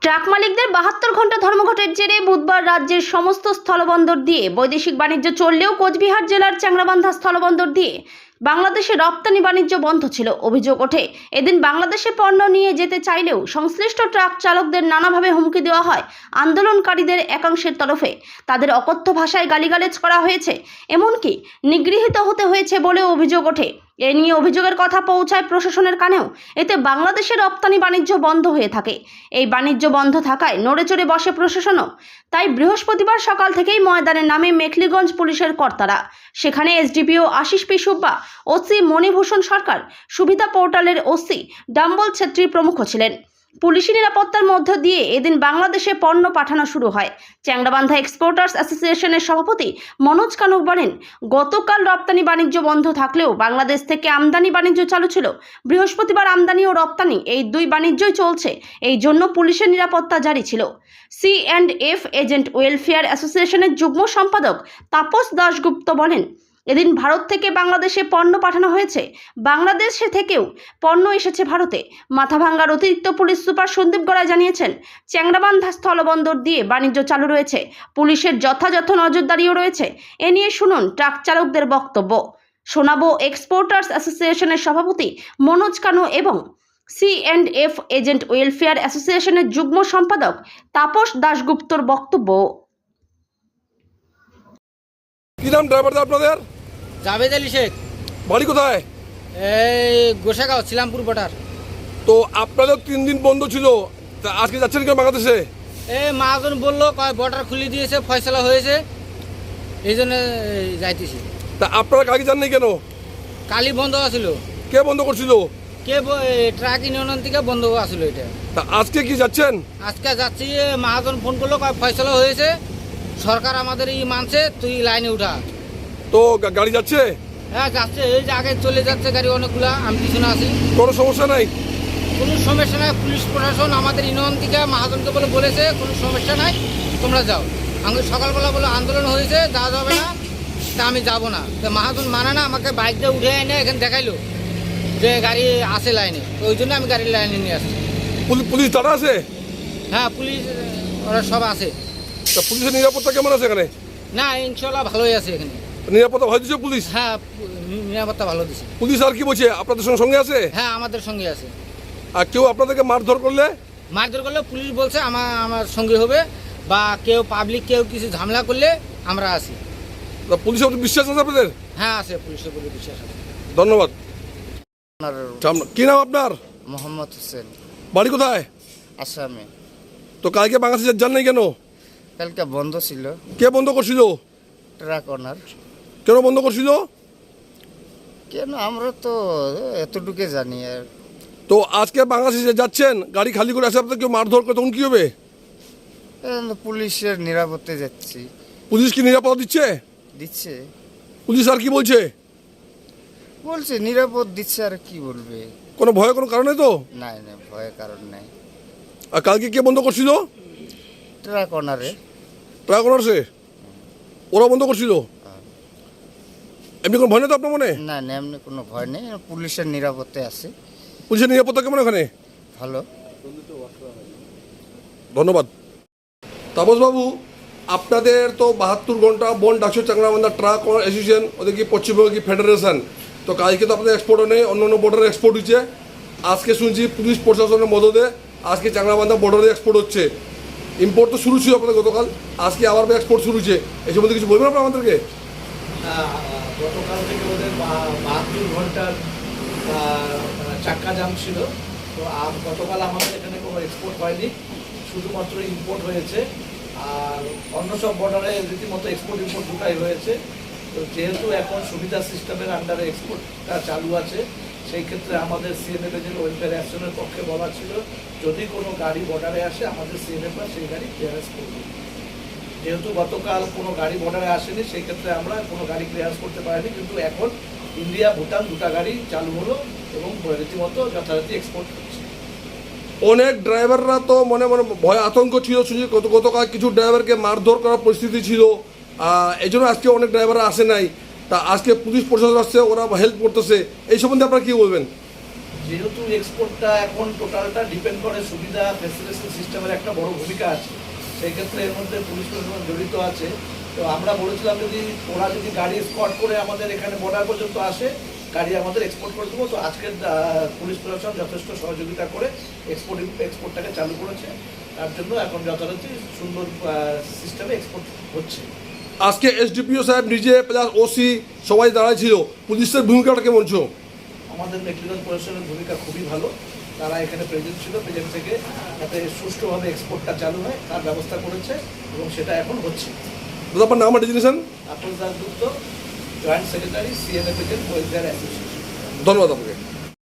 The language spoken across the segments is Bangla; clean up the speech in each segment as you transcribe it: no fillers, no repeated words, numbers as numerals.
ট্রাক মালিকদের 72 ঘন্টা ধর্মঘটের জেরে বুধবার রাজ্যের সমস্ত স্থলবন্দর দিয়ে বৈদেশিক বাণিজ্য চললেও কোচবিহার জেলার চ্যাংড়াবান্ধা স্থলবন্দর দিয়ে বাংলাদেশে রপ্তানি বাণিজ্য বন্ধ ছিল। অভিযোগ ওঠে, এদিন বাংলাদেশে পণ্য নিয়ে যেতে চাইলেও সংশ্লিষ্ট ট্রাক চালকদের নানাভাবে হুমকি দেওয়া হয়। আন্দোলনকারীদের একাংশের তরফে তাদের অকথ্য ভাষায় গালিগালাজ করা হয়েছে, এমনকি নিগৃহীত হতে হয়েছে বলেও অভিযোগ ওঠে। এ নিয়ে অভিযোগের কথা পৌঁছায় প্রশাসনের কানেও। এতে বাংলাদেশের রপ্তানি বাণিজ্য বন্ধ হয়ে থাকে। এই বাণিজ্য বন্ধ থাকায় নড়েচড়ে বসে প্রশাসনও। তাই বৃহস্পতিবার সকাল থেকেই ময়দানে নামে মেখলিগঞ্জ পুলিশের কর্তারা। সেখানে SDPO Ashis P Subba, OC Manibhushan Sarkar, সুবিধা পোর্টালের ওসি ডাম্বল ছেত্রী প্রমুখ ছিলেন। পুলিশি নিরাপত্তার মধ্য দিয়ে এদিন বাংলাদেশে পণ্য পাঠানো শুরু হয়। চ্যাংড়াবান্ধা এক্সপোর্টার্স অ্যাসোসিয়েশনের সভাপতি মনোজ কানুক বলেন, গতকাল রপ্তানি বাণিজ্য বন্ধ থাকলেও বাংলাদেশ থেকে আমদানি বাণিজ্য চালু ছিল। বৃহস্পতিবার আমদানি ও রপ্তানি এই দুই বাণিজ্যই চলছে, এই জন্য পুলিশের নিরাপত্তা জারি ছিল। C&F এজেন্ট ওয়েলফেয়ার অ্যাসোসিয়েশনের যুগ্ম সম্পাদক তাপস দাশগুপ্ত বলেন, এদিন ভারত থেকে বাংলাদেশে পণ্য পাঠানো হয়েছে, বাংলাদেশে থেকেও পণ্য এসেছে ভারতে। মাথাভাঙ্গার অতিরিক্ত পুলিশ সুপার সন্দীপ গড়াই জানিয়েছেন, চ্যাংড়াবান্ধা স্থলবন্দর দিয়ে বাণিজ্য চালু রয়েছে, পুলিশের যথাযথ নজরদারিও রয়েছে। এ নিয়ে শুনুন ট্রাক চালকদের বক্তব্য। শোনাবো এক্সপোর্টার্স অ্যাসোসিয়েশনের সভাপতি মনোজ কানু এবং C&F এজেন্ট ওয়েলফেয়ার অ্যাসোসিয়েশনের যুগ্ম সম্পাদক তাপস দাশগুপ্তর বক্তব্য। কি নাম ড্রাইভারদের আপনাদের? জাভেদ আলী শেখ। বাড়ি কোথায়? এই গোসাগাঁও শিলামপুর বর্ডার। তো আপনাদের 3 দিন বন্ধ ছিল, তা আজকে যাচ্ছেন কেন বাংলাদেশে? এই মহাজন বললো বর্ডার খুলে দিয়েছে, ফয়সলা হয়েছে, এই জন্য যাইতেছি। তা আপনারা কালকে যান নাই কেন? কালি বন্ধ আছিল। কে বন্ধ করছিল? ট্রাক ইউনিয়ন থেকে বন্ধ আছিল এটা। তা আজকে কি যাচ্ছেন? আজকে যাচ্ছি, মহাজন ফোন করলো ফয়সলা হয়েছে, সরকার আমাদের মানছে, তুই লাইনে উঠা। তো গাড়ি যাচ্ছে? হ্যাঁ যাচ্ছে, এই যে আগে চলে যাচ্ছে গাড়ি অনেকগুলা, আমি পিছনে আছি। কোনো সমস্যা নাই? কোনো সমস্যা নাই, পুলিশ প্রশাসন আমাদের ইউনিয়ন থেকে মহাজনকে বলেছে কোনো সমস্যা নাই, তোমরা যাও। আমি সকালবেলা বলে আন্দোলন হয়েছে, যাওয়া যাবে না, তা আমি যাবো না। তো মহাজন মানে না, আমাকে বাইক দিয়ে উঠে এনে এখানে দেখাইলো যে গাড়ি আছে লাইনে, তো ওই জন্য আমি গাড়ির লাইনে নিয়ে আসছি। পুলিশ তারা আছে? হ্যাঁ পুলিশ ওরা সব আছে। তা পুলিশের নিরাপত্তা কেমন আছে এখানে? না ইনশাল্লাহ ভালোই আছে এখানে। নিরাপত্তা ভালো দিচ্ছে পুলিশ? হ্যাঁ নিরাপত্তা ভালো দিচ্ছে। পুলিশ আর কি বলছে, আপনাদের সঙ্গে আছে? হ্যাঁ আমাদের সঙ্গে আছে। আর কেউ আপনাদেরকে মারধর করলে? মারধর করলে পুলিশ বলছে আমার সঙ্গে হবে, বা কেউ পাবলিক কেউ কিছু ঝামেলা করলে আমরা আছি। তা পুলিশের উপর বিশ্বাস আছে আপনাদের? হ্যাঁ আছে, পুলিশের উপরে বিশ্বাস আছে। ধন্যবাদ। কি নাম আপনার? মোহাম্মদ হোসেন। বাড়ি কোথায়? আসামে। তো কালকে বাংলাদেশে যান নাই কেন? কালকে বন্ধ ছিল। কে বন্ধ করছিল? ট্রাক ওনার। কেন বন্ধ করছিল? কেন আমরা তো এতটুকু জানি। আর তো আজকে বাংলাদেশে যাচ্ছেন, গাড়ি খালি করে আসে, আপনাদের কেউ মারধর করে, তখন কি হবে? পুলিশের নিরাপত্তায় যাচ্ছি। পুলিশ কি নিরাপত্তা দিচ্ছে? দিচ্ছে। পুলিশ আর কি বলছে? বলছে নিরাপদ দিচ্ছে, আর কি বলবে। কোনো ভয়ের কোনো কারণে তো নাই না, ভয়ের কারণ নাই। আর কালকে কে বন্ধ করছিল? ট্রাক ওনারে। ট্রাক ওনারসে ওরা বন্ধ করছিল? এমনি কোনো ভয় নেই তো আপনার মনে? না না, এমনি কোনো ভয় নেই, পুলিশের নিরাপত্তায় আছে। পুলিশের নিরাপত্তা কেমন এখানে? ভালো। ধন্যবাদ। তাপসবাবু, আপনাদের তো 72 ঘন্টা বন্ড ডাকছে চ্যাংড়াবান্ধা ট্রাক অ্যাসোসিয়েশন, ওদের কি পশ্চিমবঙ্গ কি ফেডারেশন। তো কালকে তো আপনাদের এক্সপোর্টও নেই, অন্য অন্য বর্ডারে এক্সপোর্ট হচ্ছে। আজকে শুনছি পুলিশ প্রশাসনের মদদে আজকে চ্যাংড়াবান্ধা বর্ডারে এক্সপোর্ট হচ্ছে। ইম্পোর্ট তো শুরু ছিল আপনাদের গতকাল, আজকে আবার এক্সপোর্ট শুরু হচ্ছে। এই সম্বন্ধে কিছু বলবেন আপনারা আমাদেরকে? গতকাল থেকে ওদের 72 ঘন্টার চাক্কা জাম ছিল। তো গতকাল আমাদের এখানে কোনো এক্সপোর্ট হয়নি, শুধুমাত্র ইম্পোর্ট হয়েছে। আর অন্য সব বর্ডারে রীতিমতো এক্সপোর্ট ইম্পোর্ট দুটাই হয়েছে। তো যেহেতু এখন সুবিধা সিস্টেমের আন্ডারে এক্সপোর্টটা চালু আছে, সেই ক্ষেত্রে আমাদের C&F এজেন্ট ওয়েলফেয়ার অ্যাসোসিয়েশনের পক্ষে বলা ছিল, যদি কোনো গাড়ি বর্ডারে আসে আমাদের C&F সেই গাড়ি ক্লিয়ারেন্স করবে। যেহেতু গতকাল কোনো গাড়ি বর্ডারে আসেনি, সেই ক্ষেত্রে আমরা কোনো গাড়ি ক্লিয়ারেন্স করতে পারিনি। কিন্তু এখন ইন্ডিয়া ভুটান দুটা গাড়ি চালু হলো এবং রীতিমতো যথারীতি এক্সপোর্ট হচ্ছে। অনেক ড্রাইভাররা তো মনে মনে ভয় আতঙ্ক ছিল, শুনছি গতকাল কিছু ড্রাইভারকে মারধর করার পরিস্থিতি ছিল, এই জন্য আজকে অনেক ড্রাইভাররা আসে নাই। তা আজকে পুলিশ প্রশাসন আসছে, ওরা হেল্প করতেছে, এই সম্বন্ধে আপনারা কী বলবেন? যেহেতু এক্সপোর্টটা এখন টোটালটা ডিপেন্ড করে সুবিধা ফেসিলিটেশন সিস্টেমের একটা বড় ভূমিকা আছে, সেই ক্ষেত্রে এর মধ্যে পুলিশ প্রশাসন জড়িত আছে। তো আমরা বলেছিলাম যদি ওরা যদি গাড়ি স্কট করে আমাদের এখানে বর্ডার পর্যন্ত আসে, গাড়ি আমাদের এক্সপোর্ট করে দেবো। তো আজকের পুলিশ প্রশাসন যথেষ্ট সহযোগিতা করে এক্সপোর্টটাকে চালু করেছে। তার জন্য এখন যথারীতি সুন্দর সিস্টেমে এক্সপোর্ট হচ্ছে। আজকে এসডিপিও সাহেব নিজে প্লাস ওসি সবাই দাঁড়াইছিল, পুলিশের ভূমিকাটা কেমন ছিল? আমাদের মেট্রোলজি প্রশাসনের ভূমিকা খুবই ভালো। তারা এখানে প্রেজেন্ট ছিল, প্রেজেন্ট থেকে যাতে সুষ্ঠুভাবে এক্সপোর্টটা চালু হয় তার ব্যবস্থা করেছে এবং সেটা এখন হচ্ছে। দাদা আপনার নাম আর designation? Atul Das Gupta, joint secretary, CNA present welfare association. ধন্যবাদ আপনাকে।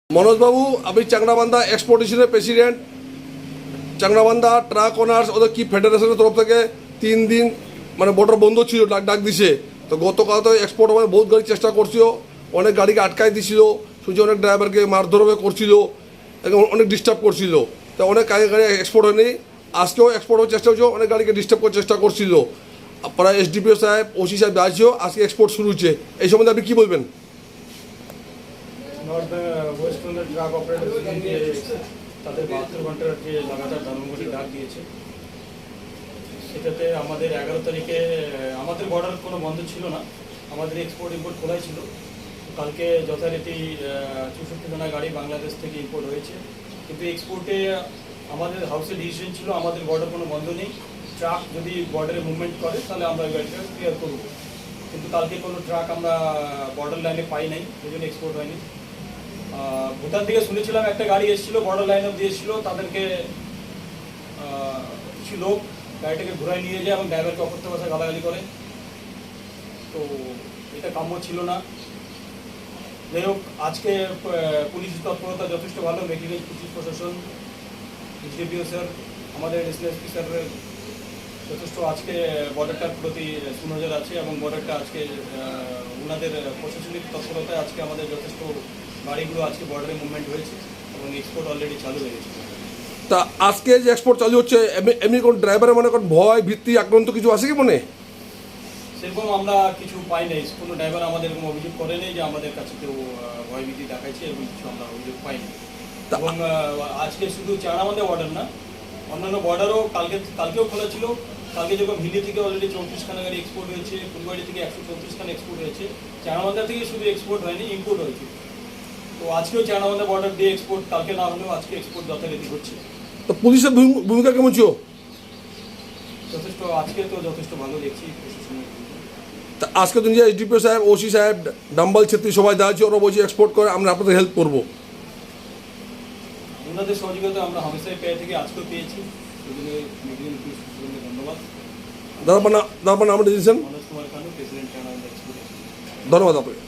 মনোজবাবু, আপনি চাংড়াবান্ধা এক্সপোর্টেশনের প্রেসিডেন্ট। চাংড়াবান্ধা ট্রাক ওনার্স ওদের কি ফেডারেশনের তরফ থেকে 3 দিন মানে বর্ডার বন্ধ ছিল, ডাক দিছে। তো গতকাল তো এক্সপোর্ট মানে বহুত গাড়ি চেষ্টা করছিল, অনেক গাড়িকে আটকাই দিছিল, শুনছি অনেক ড্রাইভারকে মারধর করছিল এবং অনেক ডিস্টার্ব করছিল। তো অনেক গাড়ি এক্সপোর্ট হয়নি, আজকেও এক্সপোর্ট হওয়ার চেষ্টা হচ্ছে, অনেক গাড়িকে ডিস্টার্ব করার চেষ্টা করছিল। আপনারা এসডিপিও সাহেব, ওসি সাহেব আসছেও, আজকে এক্সপোর্ট শুরু হচ্ছে, এই সম্বন্ধে আপনি কী বলবেন? North West Bengal truck operator যে তাদের 72 ঘন্টার যে লাগাতার ধর্মঘটের ডাক দিয়েছে, সেটাতে আমাদের 11 তারিখে আমাদের বর্ডার কোনো বন্ধ ছিল না, আমাদের এক্সপোর্ট ইম্পোর্ট খোলাই ছিল। কালকে যথারীতি 64 খানা গাড়ি বাংলাদেশ থেকে ইম্পোর্ট হয়েছে, কিন্তু এক্সপোর্টে আমাদের হাউসে ডিসিশন ছিল আমাদের বর্ডার কোনো বন্ধ নেই, ট্রাক যদি বর্ডারে মুভমেন্ট করে তাহলে আমরা ওই গাড়িটা ক্লিয়ার করব। কিন্তু কালকে কোনো ট্রাক আমরা বর্ডার লাইনে পাই নাই, ওই জন্য এক্সপোর্ট হয়নি। ভুটান থেকে শুনেছিলাম একটা গাড়ি এসেছিলো, বর্ডার লাইন অব্দি এসেছিলো, তাদেরকে কিছু লোক গাড়িটাকে ঘুরায় নিয়ে যায় এবং ড্রাইভারকে অকথ্য ভাষায় গালাগালি করে। তো এটা কাম্য ছিল না। যাই হোক, আজকে পুলিশ তৎপরতা যথেষ্ট ভালো, মেঘিগঞ্জ পুলিশ প্রশাসন, এসডিপিও স্যার, আমাদের এসএসপি স্যারের যথেষ্ট আজকে বর্ডারটার প্রতি সুনজর আছে এবং বর্ডারটা আজকে ওনাদের প্রশাসনিক তৎপরতায় আজকে আমাদের যথেষ্ট গাড়িগুলো আজকে বর্ডারে মুভমেন্ট হয়েছে এবং এক্সপোর্ট অলরেডি চালু হয়ে গেছে। তা আজকে যে এক্সপোর্ট চালু হচ্ছে, এমনি কোন ড্রাইভারের মনে করেন ভয় ভীতি আক্রান্ত কিছু আছে কি মনে? সেরকম আমরা কিছু পাই নাই, কোনো ড্রাইভার আমাদের এরকম অভিযোগ করে নেই যে আমাদের কাছে কেউ ভয়ভীতি দেখাইছে, এরকম কিছু আমরা অভিযোগ পাইনি। এবং আজকে শুধু চাংড়াবান্ধা বর্ডার না, অন্যান্য বর্ডারও কালকেও খোলা ছিল। কালকে যখন হিলি থেকে অলরেডি 34 খানা গাড়ি এক্সপোর্ট হয়েছে, ফুলবাড়ি থেকে 134 খানা এক্সপোর্ট হয়েছে, চাংড়াবান্ধা থেকে শুধু এক্সপোর্ট হয়নি, ইম্পোর্ট হয়েছে। তো আজকেও চাংড়াবান্ধা বর্ডার দিয়ে এক্সপোর্ট, কালকে না হলেও আজকে এক্সপোর্ট যথারীতি হচ্ছে। তো পুলিশের ভূমিকা কেমন ছিল? যথেষ্ট, আজকে তো যথেষ্ট ভালো দেখছি প্রশাসনের। তা আজকে তুমি যে এসডিপিও সাহেব, ওসি সাহেব, ডাম্বাল ছেত্রী সবাই দাঁড়াচ্ছে, ওরা বলছে এক্সপোর্ট করে, আমরা আপনাদের হেল্প করবো। ওনাদের সহযোগিতা আমরা হামেশাই পেয়ে থেকে আজকেও পেয়েছি, সেজন্য মেঘিগঞ্জ পুলিশ প্রশাসনকে ধন্যবাদ। দাদা আপনার নাম designation? Manoj Kumar Khanu, president Changrabandha export. ধন্যবাদ আপনাকে।